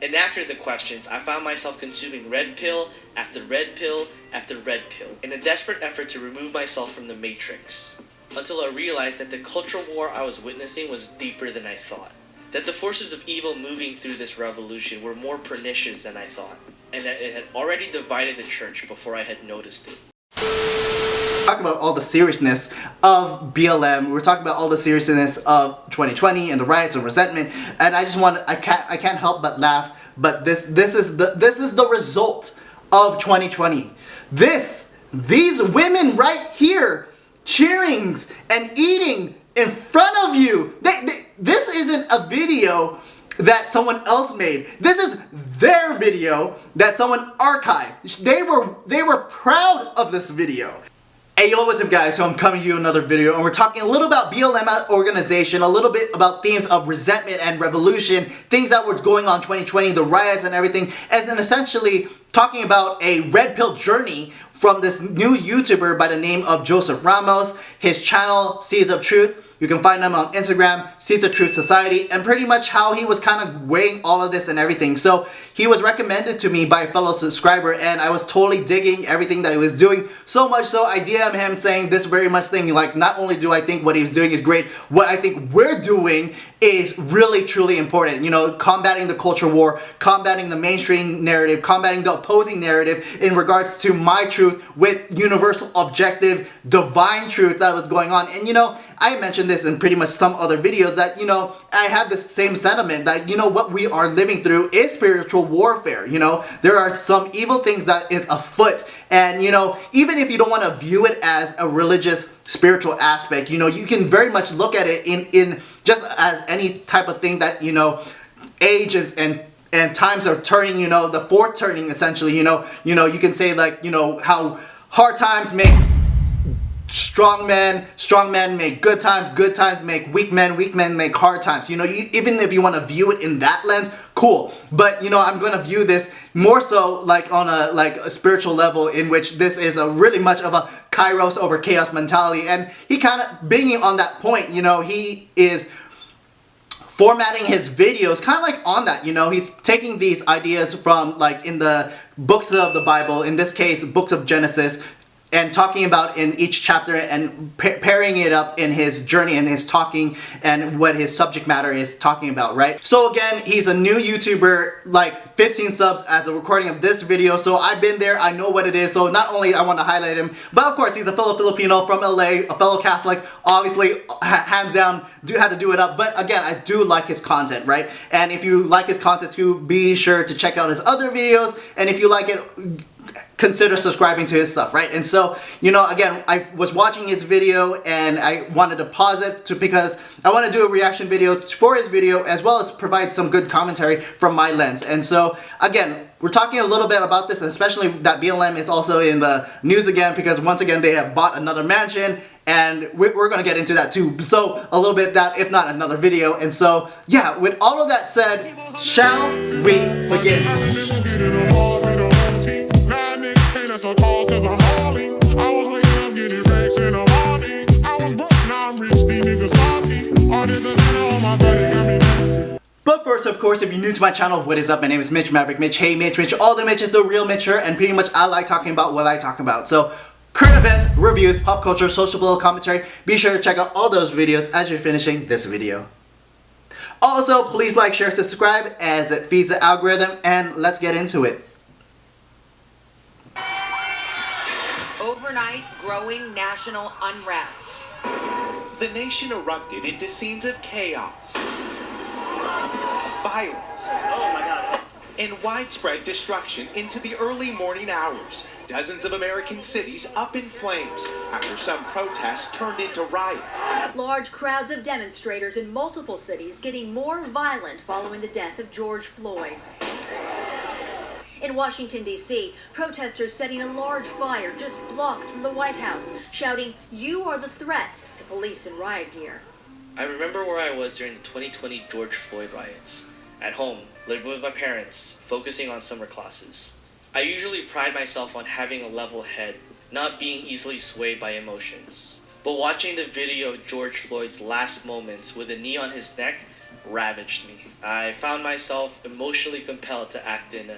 And after the questions, I found myself consuming red pill after red pill after red pill in a desperate effort to remove myself from the matrix, until I realized that the cultural war I was witnessing was deeper than I thought. That the forces of evil moving through this revolution were more pernicious than I thought, and that it had already divided the church before I had noticed it. Talk about all the seriousness of BLM. We're talking about all the seriousness of 2020 and the riots and resentment, and I can't help but laugh. But this is the result of 2020. These women right here cheering and eating in front of you. This isn't a video that someone else made. This is their video that someone archived. They were proud of this video. Hey yo, what's up guys? So I'm coming to you another video, and we're talking a little about BLM organization, a little bit about themes of resentment and revolution, things that were going on 2020, the riots and everything, and then essentially talking about a red pill journey from this new YouTuber by the name of Joseph Ramos, his channel Seeds of Truth. You can find him on Instagram, Seeds of Truth Society, and pretty much how he was kind of weighing all of this and everything. So he was recommended to me by a fellow subscriber, and I was totally digging everything that he was doing. So much so I DM him saying this very much thing, like, not only do I think what he was doing is great, what I think we're doing is really truly important. You know, combating the culture war, combating the mainstream narrative, combating the opposing narrative in regards to my truth with universal, objective, divine truth that was going on. And you know, I mentioned this in pretty much some other videos that, you know, I have the same sentiment that, you know, what we are living through is spiritual warfare. You know, there are some evil things that is afoot, and you know, even if you don't want to view it as a religious spiritual aspect, you know, you can very much look at it in just as any type of thing that, you know, ages and times are turning, you know, the fourth turning essentially, you know, you can say, like, you know, how hard times make strong men make good times make weak men make hard times. You know, even if you want to view it in that lens, cool. But you know, I'm going to view this more so like on a spiritual level, in which this is a really much of a kairos over chaos mentality. And he kind of being on that point, you know, he is formatting his videos kind of like on that. You know, he's taking these ideas from, like, in the books of the Bible, in this case books of Genesis, and talking about in each chapter and pairing it up in his journey and his talking and what his subject matter is talking about, right? So again, he's a new YouTuber, like 15 subs as a recording of this video. So I've been there, I know what it is. So not only I want to highlight him, but of course he's a fellow Filipino from LA, a fellow Catholic, obviously hands down had to do it up. But again, I do like his content, right? And if you like his content too, be sure to check out his other videos. And if you like it, consider subscribing to his stuff, right? And so, you know, again, I was watching his video and I wanted to pause it because I want to do a reaction video for his video, as well as provide some good commentary from my lens. And so, again, we're talking a little bit about this, especially that BLM is also in the news again, because once again, they have bought another mansion, and we're going to get into that too. So, a little bit that, if not another video. And so, yeah, with all of that said, shall we begin? So tall cause I'm hauling. I was waking up getting racks in the morning. I was broke, now I'm rich, these niggas salty. All this is on my body, got me. But first, of course, if you're new to my channel, what is up? My name is Mitch Maverick Mitch. Hey Mitch, all the Mitch is the real Mitch here, and pretty much I like talking about what I talk about. So, current events, reviews, pop culture, social political commentary, be sure to check out all those videos as you're finishing this video. Also, please like, share, subscribe, as it feeds the algorithm, and let's get into it. Overnight, growing national unrest. The nation erupted into scenes of chaos, violence, and widespread destruction into the early morning hours. Dozens of American cities up in flames after some protests turned into riots. Large crowds of demonstrators in multiple cities getting more violent following the death of George Floyd. In Washington, D.C., protesters setting a large fire just blocks from the White House, shouting, "You are the threat," to police in riot gear. I remember where I was during the 2020 George Floyd riots. At home, living with my parents, focusing on summer classes. I usually pride myself on having a level head, not being easily swayed by emotions. But watching the video of George Floyd's last moments with a knee on his neck ravaged me. I found myself emotionally compelled to act in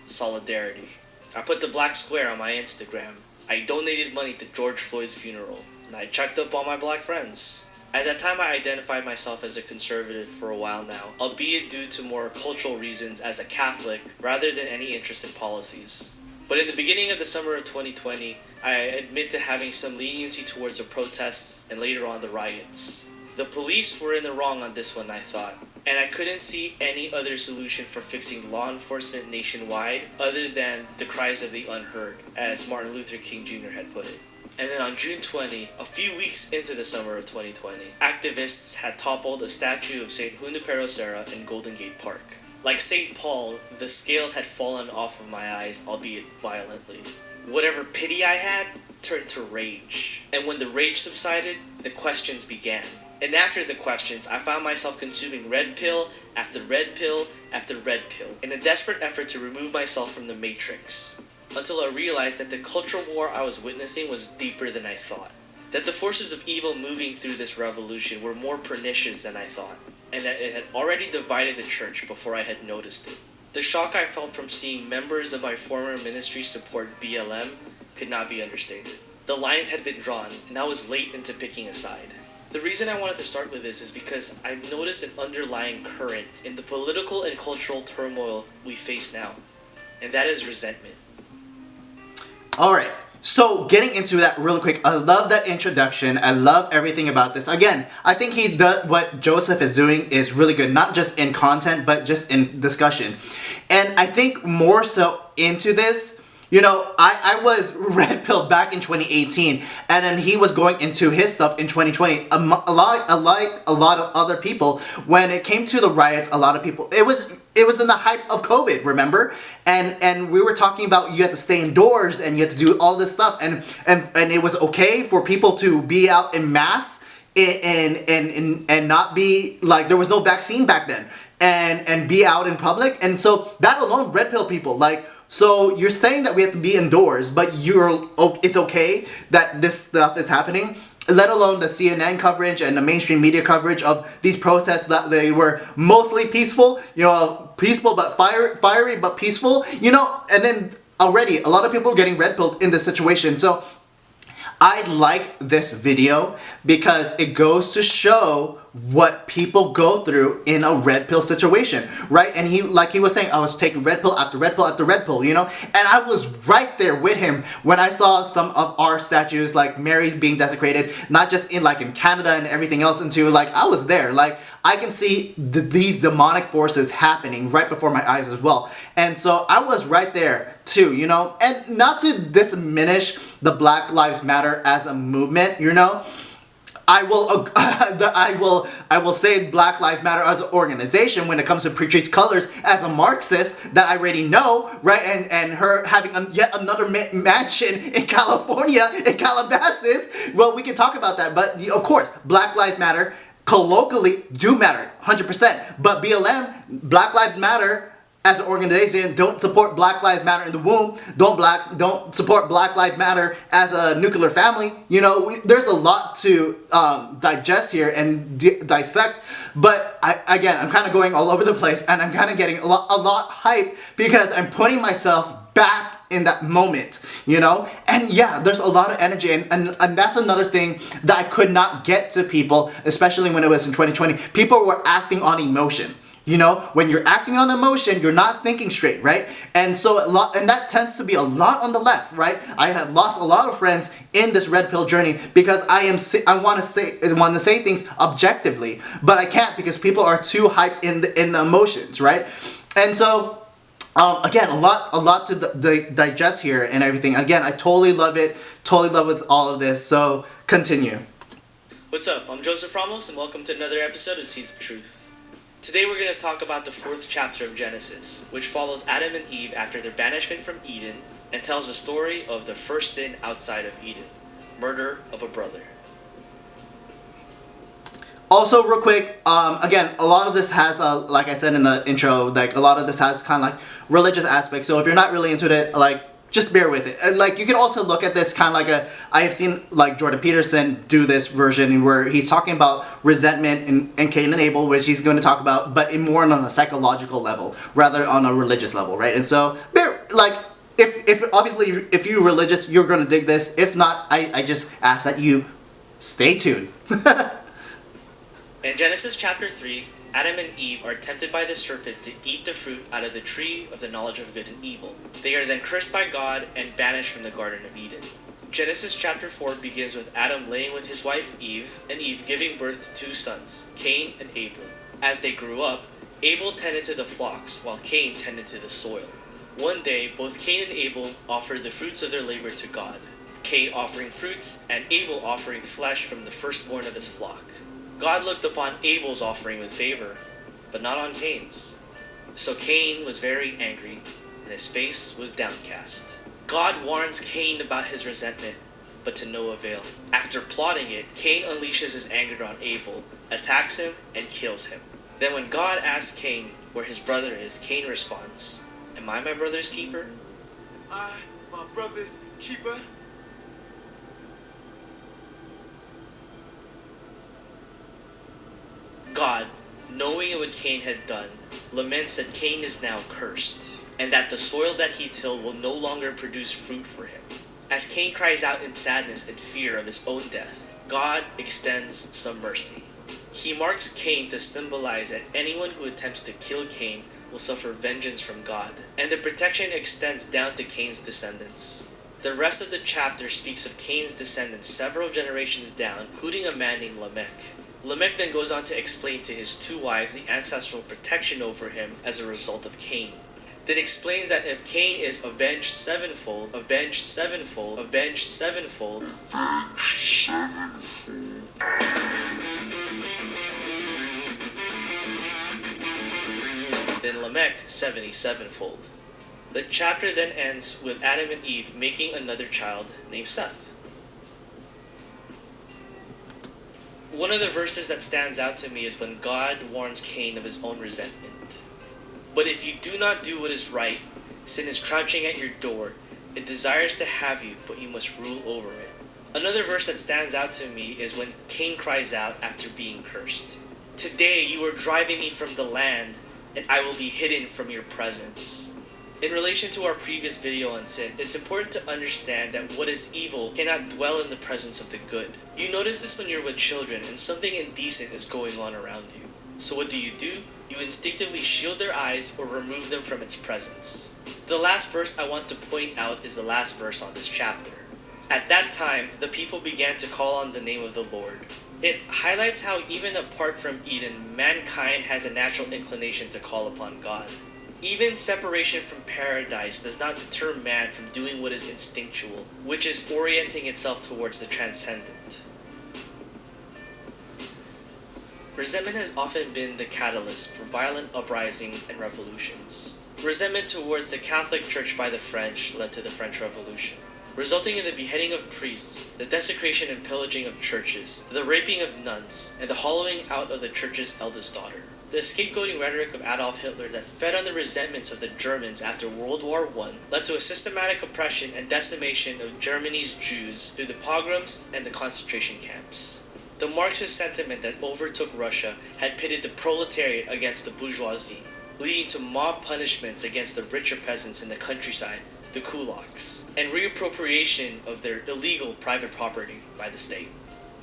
solidarity. I put the black square on my Instagram. I donated money to George Floyd's funeral. And I checked up on my black friends. At that time, I identified myself as a conservative for a while now, albeit due to more cultural reasons as a Catholic rather than any interest in policies. But in the beginning of the summer of 2020, I admit to having some leniency towards the protests and later on the riots. The police were in the wrong on this one, I thought, and I couldn't see any other solution for fixing law enforcement nationwide other than the cries of the unheard, as Martin Luther King Jr. had put it. And then on June 20, a few weeks into the summer of 2020, activists had toppled a statue of St. Junipero Serra in Golden Gate Park. Like St. Paul, the scales had fallen off of my eyes, albeit violently. Whatever pity I had turned to rage. And when the rage subsided, the questions began. And after the questions, I found myself consuming red pill after red pill after red pill in a desperate effort to remove myself from the matrix. Until I realized that the cultural war I was witnessing was deeper than I thought. That the forces of evil moving through this revolution were more pernicious than I thought, and that it had already divided the church before I had noticed it. The shock I felt from seeing members of my former ministry support BLM could not be understated. The lines had been drawn, and I was late into picking a side. The reason I wanted to start with this is because I've noticed an underlying current in the political and cultural turmoil we face now, and that is resentment. Alright, so getting into that real quick, I love that introduction. I love everything about this. Again, I think what Joseph is doing is really good, not just in content, but just in discussion. And I think more so into this, you know, I was red pilled back in 2018, and then he was going into his stuff in 2020. A lot of other people, when it came to the riots, a lot of people, it was in the hype of COVID, remember? And we were talking about you had to stay indoors and you had to do all this stuff, and it was okay for people to be out in mass and not be like, there was no vaccine back then, and be out in public. And so that alone red pill people, like, so you're saying that we have to be indoors, but it's okay that this stuff is happening, let alone the CNN coverage and the mainstream media coverage of these protests, that they were mostly peaceful, you know, peaceful but fiery but peaceful, you know, and then already a lot of people are getting red pilled in this situation. So I like this video because it goes to show what people go through in a red pill situation, right? And he was saying, I was taking red pill after red pill after red pill, you know? And I was right there with him when I saw some of our statues, like Mary's being desecrated, not just in Canada and everything else, into I was there. Like, I can see these demonic forces happening right before my eyes as well. And so I was right there too, you know? And not to diminish the Black Lives Matter as a movement, you know? I will say Black Lives Matter as an organization when it comes to Patrice Cullors as a Marxist that I already know, right? And her having yet another mansion in California, in Calabasas. Well, we can talk about that, but of course, Black Lives Matter colloquially do matter, 100%. But BLM, Black Lives Matter as an organization, don't support Black Lives Matter in the womb, don't support Black Lives Matter as a nuclear family. You know, there's a lot to digest here and dissect, but I'm kind of going all over the place, and I'm kind of getting a lot hype because I'm putting myself back in that moment, you know? And yeah, there's a lot of energy, and that's another thing that I could not get to people, especially when it was in 2020. People were acting on emotion. You know, when you're acting on emotion, you're not thinking straight, right? And so and that tends to be a lot on the left, right? I have lost a lot of friends in this red pill journey because I want to say things objectively, but I can't because people are too hyped in the emotions, right? And so again, a lot to digest here and everything. Again, I totally love it. Totally love with all of this. So continue. What's up? I'm Joseph Ramos, and welcome to another episode of Seeds of Truth. Today we're going to talk about the 4th chapter of Genesis, which follows Adam and Eve after their banishment from Eden and tells the story of the first sin outside of Eden, murder of a brother. Also, real quick, again, a lot of this has, like I said in the intro, like a lot of this has kind of like religious aspects. So if you're not really into it, like, just bear with it. And like, you can also look at this kind of like I have seen like Jordan Peterson do this version where he's talking about resentment in Cain and Abel, which he's going to talk about, but in more on a psychological level rather on a religious level, right? And so, like, if obviously if you're religious, you're going to dig this. If not, I just ask that you stay tuned. In Genesis chapter 3, Adam and Eve are tempted by the serpent to eat the fruit out of the tree of the knowledge of good and evil. They are then cursed by God and banished from the Garden of Eden. Genesis chapter 4 begins with Adam laying with his wife Eve, and Eve giving birth to 2 sons, Cain and Abel. As they grew up, Abel tended to the flocks, while Cain tended to the soil. One day, both Cain and Abel offered the fruits of their labor to God, Cain offering fruits, and Abel offering flesh from the firstborn of his flock. God looked upon Abel's offering with favor, but not on Cain's. So Cain was very angry, and his face was downcast. God warns Cain about his resentment, but to no avail. After plotting it, Cain unleashes his anger on Abel, attacks him, and kills him. Then when God asks Cain where his brother is, Cain responds, "Am I my brother's keeper?" I, my brother's keeper. God, knowing what Cain had done, laments that Cain is now cursed, and that the soil that he tilled will no longer produce fruit for him. As Cain cries out in sadness and fear of his own death, God extends some mercy. He marks Cain to symbolize that anyone who attempts to kill Cain will suffer vengeance from God, and the protection extends down to Cain's descendants. The rest of the chapter speaks of Cain's descendants several generations down, including a man named Lamech. Lamech then goes on to explain to his 2 wives the ancestral protection over him as a result of Cain. Then explains that if Cain is avenged sevenfold, avenged sevenfold, avenged sevenfold, then Lamech 77-fold. The chapter then ends with Adam and Eve making another child named Seth. One of the verses that stands out to me is when God warns Cain of his own resentment. "But if you do not do what is right, sin is crouching at your door. It desires to have you, but you must rule over it." Another verse that stands out to me is when Cain cries out after being cursed. "Today you are driving me from the land, and I will be hidden from your presence." In relation to our previous video on sin, it's important to understand that what is evil cannot dwell in the presence of the good. You notice this when you're with children and something indecent is going on around you. So what do? You instinctively shield their eyes or remove them from its presence. The last verse I want to point out is the last verse on this chapter. "At that time, the people began to call on the name of the Lord." It highlights how even apart from Eden, mankind has a natural inclination to call upon God. Even separation from paradise does not deter man from doing what is instinctual, which is orienting itself towards the transcendent. Resentment has often been the catalyst for violent uprisings and revolutions. Resentment towards the Catholic Church by the French led to the French Revolution, resulting in the beheading of priests, the desecration and pillaging of churches, the raping of nuns, and the hollowing out of the church's eldest daughter. The scapegoating rhetoric of Adolf Hitler that fed on the resentments of the Germans after World War I led to a systematic oppression and decimation of Germany's Jews through the pogroms and the concentration camps. The Marxist sentiment that overtook Russia had pitted the proletariat against the bourgeoisie, leading to mob punishments against the richer peasants in the countryside, the kulaks, and reappropriation of their illegal private property by the state.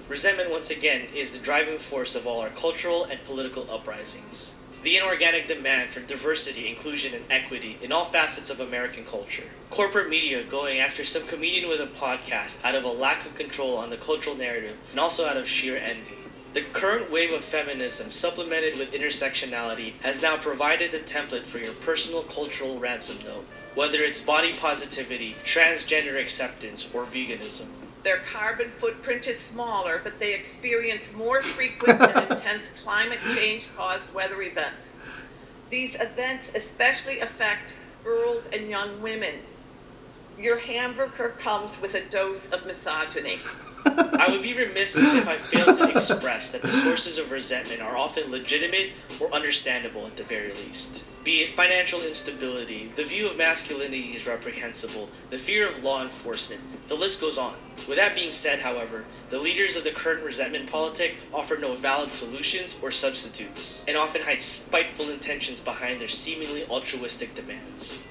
Resentment, once again, is the driving force of all our cultural and political uprisings. The inorganic demand for diversity, inclusion, and equity in all facets of American culture. Corporate media going after some comedian with a podcast out of a lack of control on the cultural narrative and also out of sheer envy. The current wave of feminism, supplemented with intersectionality, has now provided the template for your personal cultural ransom note, whether it's body positivity, transgender acceptance, or veganism. Their carbon footprint is smaller, but they experience more frequent and intense climate change-caused weather events. These events especially affect girls and young women. Your hamburger comes with a dose of misogyny. I would be remiss if I failed to express that the sources of resentment are often legitimate or understandable at the very least. Be it financial instability, the view of masculinity is reprehensible, the fear of law enforcement, the list goes on. With that being said, however, the leaders of the current resentment politic offer no valid solutions or substitutes, and often hide spiteful intentions behind their seemingly altruistic demands.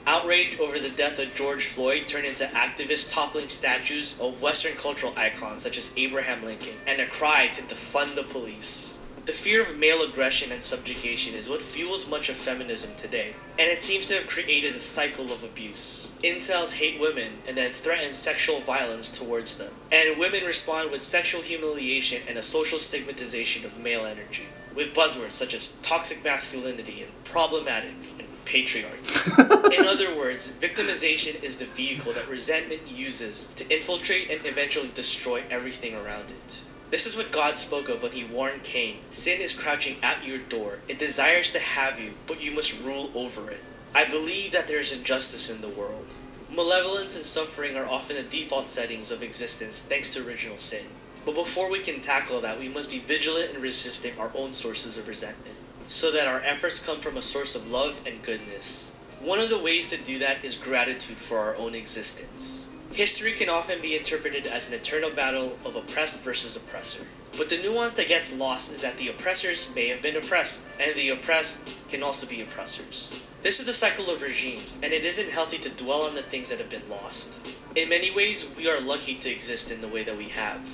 Outrage over the death of George Floyd turned into activists toppling statues of Western cultural icons such as Abraham Lincoln, and a cry to defund the police. The fear of male aggression and subjugation is what fuels much of feminism today, and it seems to have created a cycle of abuse. Incels hate women and then threaten sexual violence towards them, and women respond with sexual humiliation and a social stigmatization of male energy, with buzzwords such as toxic masculinity and problematic and patriarchy. In other words, victimization is the vehicle that resentment uses to infiltrate and eventually destroy everything around it. This is what God spoke of when he warned Cain. Sin is crouching at your door. It desires to have you, but you must rule over it. I believe that there is injustice in the world. Malevolence and suffering are often the default settings of existence thanks to original sin. But before we can tackle that, we must be vigilant in resisting our own sources of resentment, so that our efforts come from a source of love and goodness. One of the ways to do that is gratitude for our own existence. History can often be interpreted as an eternal battle of oppressed versus oppressor. But the nuance that gets lost is that the oppressors may have been oppressed, and the oppressed can also be oppressors. This is the cycle of regimes, and it isn't healthy to dwell on the things that have been lost. In many ways, we are lucky to exist in the way that we have.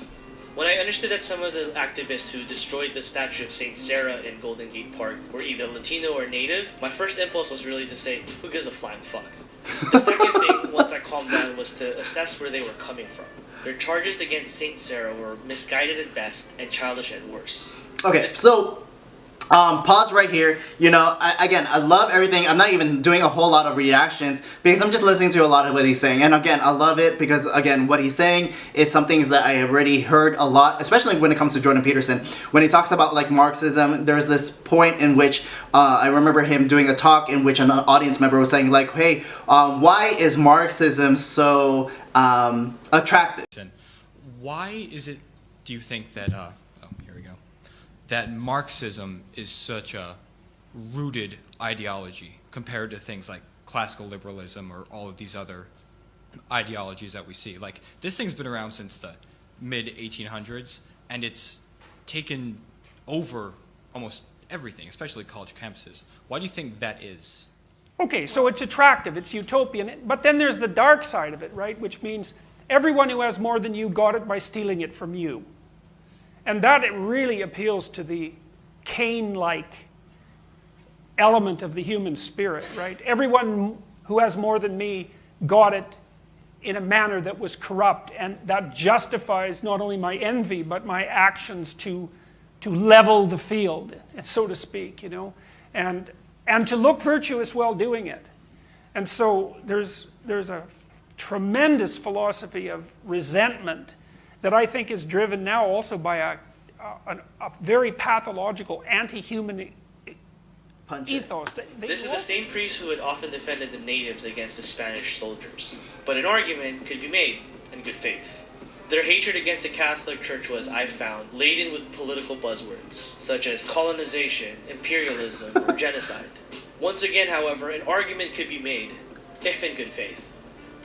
When I understood that some of the activists who destroyed the statue of Saint Sarah in Golden Gate Park were either Latino or Native, my first impulse was really to say, who gives a flying fuck? The second thing, once I calmed down, was to assess where they were coming from. Their charges against Saint Sarah were misguided at best and childish at worst. Okay, so pause right here. You know, I love everything. I'm not even doing a whole lot of reactions because I'm just listening to a lot of what he's saying. And again, I love it because, again, what he's saying is some things that I have already heard a lot, especially when it comes to Jordan Peterson. When he talks about, like, Marxism, there's this point in which I remember him doing a talk in which an audience member was saying, like, hey, why is Marxism so attractive? Why is it, do you think that, that Marxism is such a rooted ideology compared to things like classical liberalism or all of these other ideologies that we see? Like, this thing's been around since the mid-1800s, and it's taken over almost everything, especially college campuses. Why do you think that is? Okay, so it's attractive, it's utopian, but then there's the dark side of it, right? Which means everyone who has more than you got it by stealing it from you. And that it really appeals to the Cain-like element of the human spirit, right? Everyone who has more than me got it in a manner that was corrupt, and that justifies not only my envy, but my actions to level the field, so to speak, you know, and to look virtuous while doing it. And so there's a tremendous philosophy of resentment that I think is driven now also by a very pathological anti-human ethos. This is the same priest who had often defended the natives against the Spanish soldiers. But an argument could be made in good faith. Their hatred against the Catholic Church was, I found, laden with political buzzwords, such as colonization, imperialism, or genocide. Once again, however, an argument could be made, if in good faith.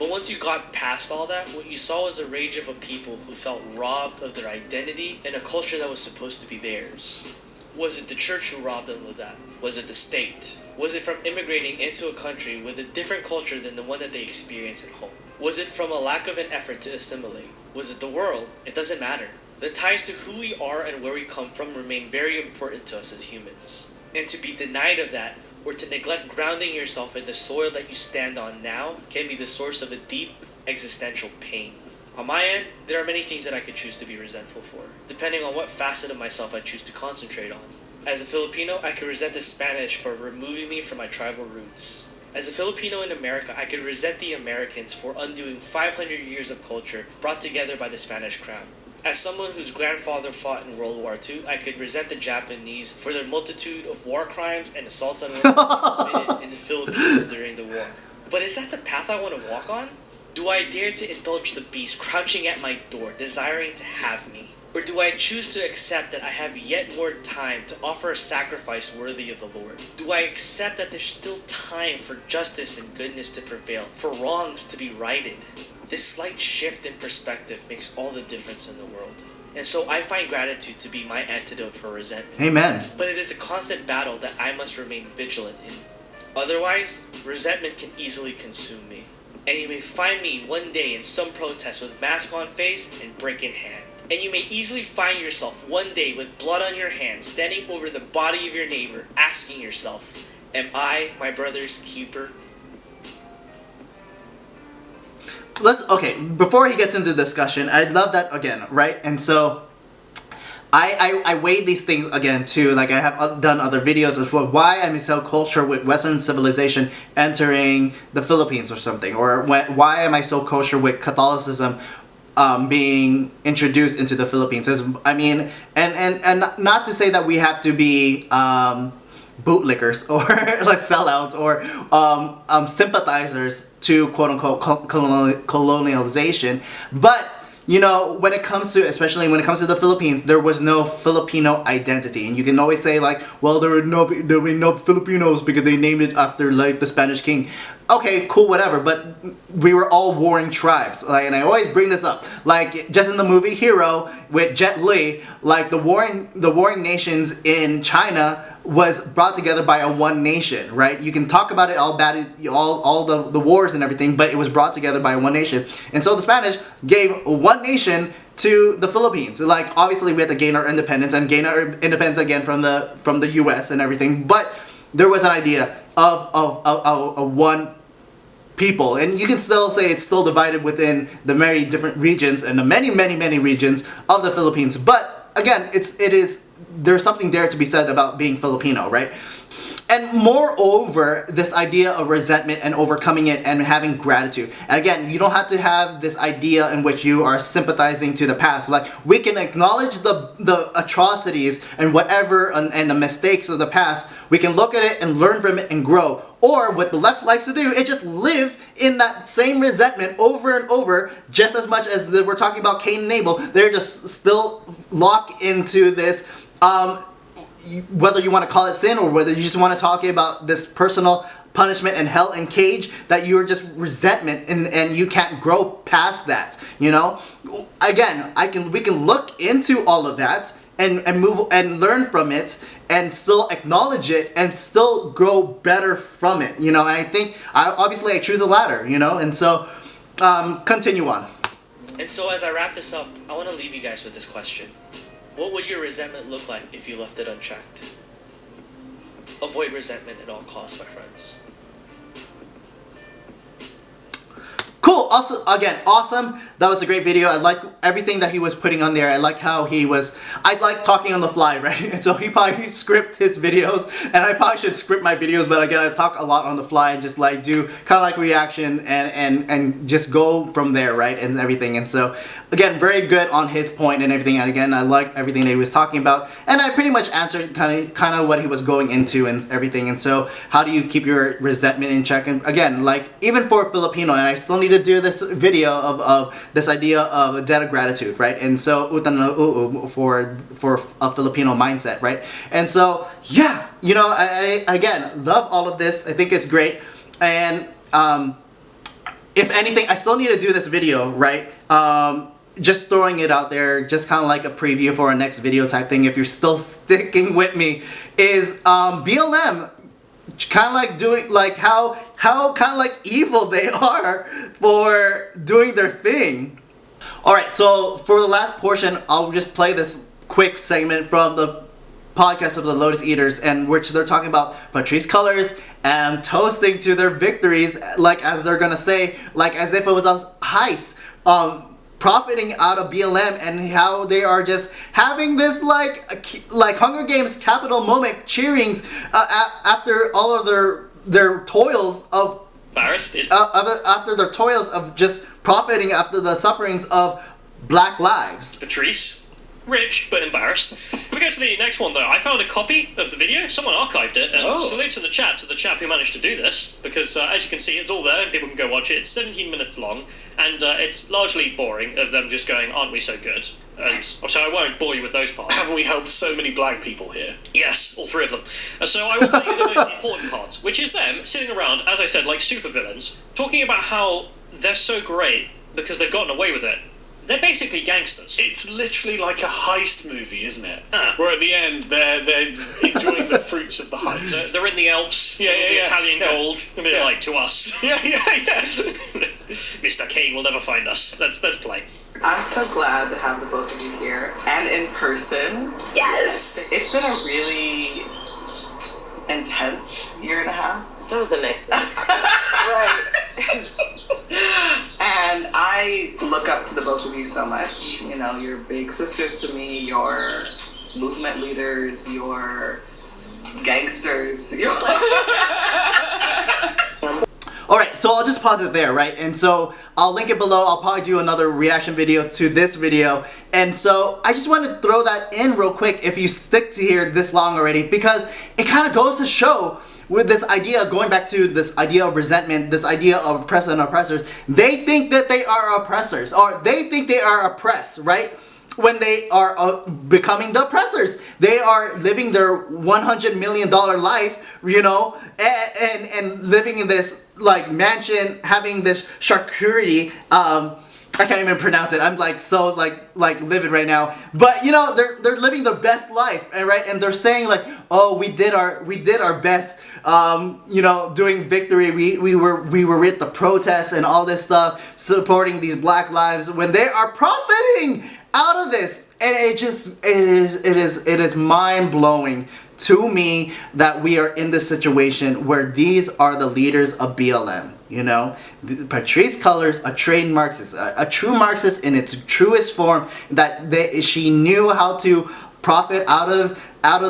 But once you got past all that, what you saw was the rage of a people who felt robbed of their identity and a culture that was supposed to be theirs. Was it the church who robbed them of that? Was it the state? Was it from immigrating into a country with a different culture than the one that they experienced at home? Was it from a lack of an effort to assimilate? Was it the world? It doesn't matter. The ties to who we are and where we come from remain very important to us as humans. And to be denied of that, or to neglect grounding yourself in the soil that you stand on now, can be the source of a deep existential pain. On my end, there are many things that I could choose to be resentful for, depending on what facet of myself I choose to concentrate on. As a Filipino, I could resent the Spanish for removing me from my tribal roots. As a Filipino in America, I could resent the Americans for undoing 500 years of culture brought together by the Spanish crown. As someone whose grandfather fought in World War II, I could resent the Japanese for their multitude of war crimes and assaults on women committed in the Philippines during the war. But is that the path I want to walk on? Do I dare to indulge the beast crouching at my door, desiring to have me? Or do I choose to accept that I have yet more time to offer a sacrifice worthy of the Lord? Do I accept that there's still time for justice and goodness to prevail, for wrongs to be righted? This slight shift in perspective makes all the difference in the world. And so I find gratitude to be my antidote for resentment. Amen. But it is a constant battle that I must remain vigilant in. Otherwise, resentment can easily consume me. And you may find me one day in some protest with mask on face and brick in hand. And you may easily find yourself one day with blood on your hands, standing over the body of your neighbor, asking yourself, am I my brother's keeper? Okay, before he gets into discussion, I love that again, right? And so I weigh these things again too, like I have done other videos as well, why I'm so kosher with Western civilization entering the Philippines or something, or why am I so kosher with Catholicism being introduced into the Philippines. I mean, and not to say that we have to be bootlickers or like sellouts or sympathizers to quote-unquote colonialization, but you know, when it comes to, especially when it comes to the Philippines, there was no Filipino identity. And you can always say like, well, there were no Filipinos because they named it after like the Spanish king. Okay, cool, whatever, but we were all warring tribes. Like, and I always bring this up. Like, just in the movie Hero with Jet Li, like the warring nations in China was brought together by a one nation, right? You can talk about it all bad, all the wars and everything, but it was brought together by one nation. And so the Spanish gave one nation to the Philippines. Like, obviously we had to gain our independence and gain our independence again from the US and everything, but there was an idea of one people, and you can still say it's still divided within the many different regions and the many regions of the Philippines. But again, there's something there to be said about being Filipino, right? And moreover, this idea of resentment and overcoming it and having gratitude. And again, you don't have to have this idea in which you are sympathizing to the past. Like, we can acknowledge the atrocities and whatever and the mistakes of the past. We can look at it and learn from it and grow. Or what the left likes to do is just live in that same resentment over and over, just as much as we're talking about Cain and Abel. They're just still locked into this whether you want to call it sin or whether you just want to talk about this personal punishment and hell and cage, that you're just resentment and you can't grow past that, you know? Again, we can look into all of that and move and learn from it and still acknowledge it and still grow better from it, you know? And I think, obviously I choose a ladder, you know? And so, continue on. And so as I wrap this up, I want to leave you guys with this question. What would your resentment look like if you left it unchecked? Avoid resentment at all costs, my friends. Cool. Also, again, awesome. That was a great video. I like everything that he was putting on there. I like how I like talking on the fly, right? And so he probably script his videos, and I probably should script my videos, but again, I talk a lot on the fly and just like do kind of like reaction and just go from there, right? And everything. And so, again, very good on his point and everything. And again, I liked everything that he was talking about. And I pretty much answered kind of what he was going into and everything. And so, how do you keep your resentment in check? And again, like, even for Filipino, and I still need to do this video of this idea of a debt of gratitude, right? And so utang na uub for a Filipino mindset, right? And so yeah, you know, I again love all of this. I think it's great. And if anything, I still need to do this video, right? Just throwing it out there, just kind of like a preview for our next video type thing, if you're still sticking with me, is BLM kind of like doing, like how kind of like evil they are for doing their thing. Alright, so for the last portion, I'll just play this quick segment from the podcast of the Lotus Eaters, and which they're talking about Patrice colors and toasting to their victories, like as they're gonna say, like as if it was a heist, profiting out of BLM, and how they are just having this like Hunger Games Capitol moment cheerings after all of their toils of after their toils of just profiting after the sufferings of Black lives. Patrice, rich but embarrassed. If we go to the next one though, I found a copy of the video. Someone archived it, and salutes in the chat to the chap who managed to do this, because as you can see, it's all there and people can go watch it. It's 17 minutes long, and it's largely boring of them just going, aren't we so good? And so I won't bore you with those parts. Haven't we helped so many black people here? Yes, all three of them. So I will tell you the most important part, which is them sitting around, as I said, like supervillains, talking about how they're so great because they've gotten away with it. They're basically gangsters. It's literally like a heist movie, isn't it? Where at the end they're enjoying the fruits of the heist. They're in the Alps, the Italian gold. I mean, like to us. Yeah. Mr. Kane will never find us. Let's play. I'm so glad to have the both of you here and in person. Yes! It's been a really intense year and a half. That was a nice one. Right. And I look up to the both of you so much. You know, you're big sisters to me, you're movement leaders, you're gangsters. Alright, so I'll just pause it there, right? And so I'll link it below. I'll probably do another reaction video to this video. And so I just want to throw that in real quick if you stick to here this long already, because it kind of goes to show with this idea, going back to this idea of resentment, this idea of oppressor and oppressors, they think that they are oppressors, or they think they are oppressed, right? When they are becoming the oppressors. They are living their $100 million life, you know, and living in this like mansion, having this charcuterie, I can't even pronounce it. I'm like so like livid right now. But you know, they're living their best life, right? And they're saying like, oh, we did our best, you know, doing victory. We were at the protests and all this stuff, supporting these black lives, when they are profiting out of this. And it is mind-blowing to me that we are in this situation where these are the leaders of BLM. You know, Patrisse Cullors, a trained Marxist, a true Marxist in its truest form, that she knew how to profit out of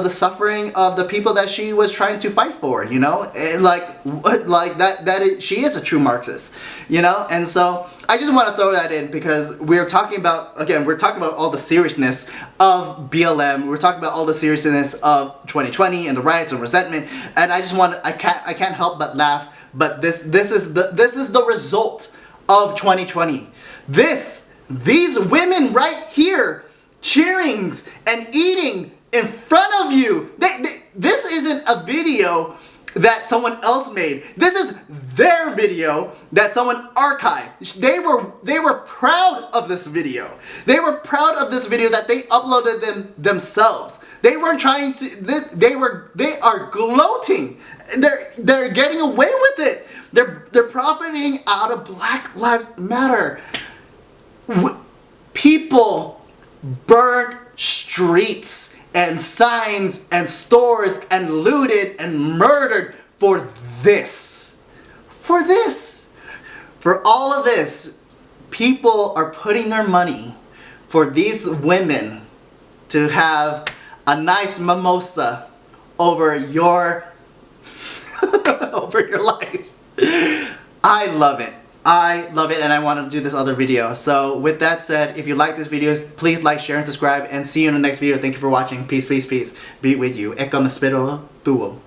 the suffering of the people that she was trying to fight for, you know, and she is a true Marxist, you know. And so I just want to throw that in because we're talking about all the seriousness of BLM. We're talking about all the seriousness of 2020 and the riots and resentment, and I can't help but laugh. But this is the result of 2020. These women right here cheering and eating in front of you. This isn't a video that someone else made. This is their video that someone archived. They were proud of this video. They were proud of this video that they uploaded themselves. They weren't trying to. They are gloating. They're getting away with it. They're profiting out of Black Lives Matter. People burned streets and signs and stores and looted and murdered for this. For this. For all of this. People are putting their money for these women to have a nice mimosa over your over your life. I love it. I love it, and I want to do this other video. So with that said, if you like this video, please like, share, and subscribe, and see you in the next video. Thank you for watching. Peace, peace, peace. Be with you. Ecco, me spero tuo.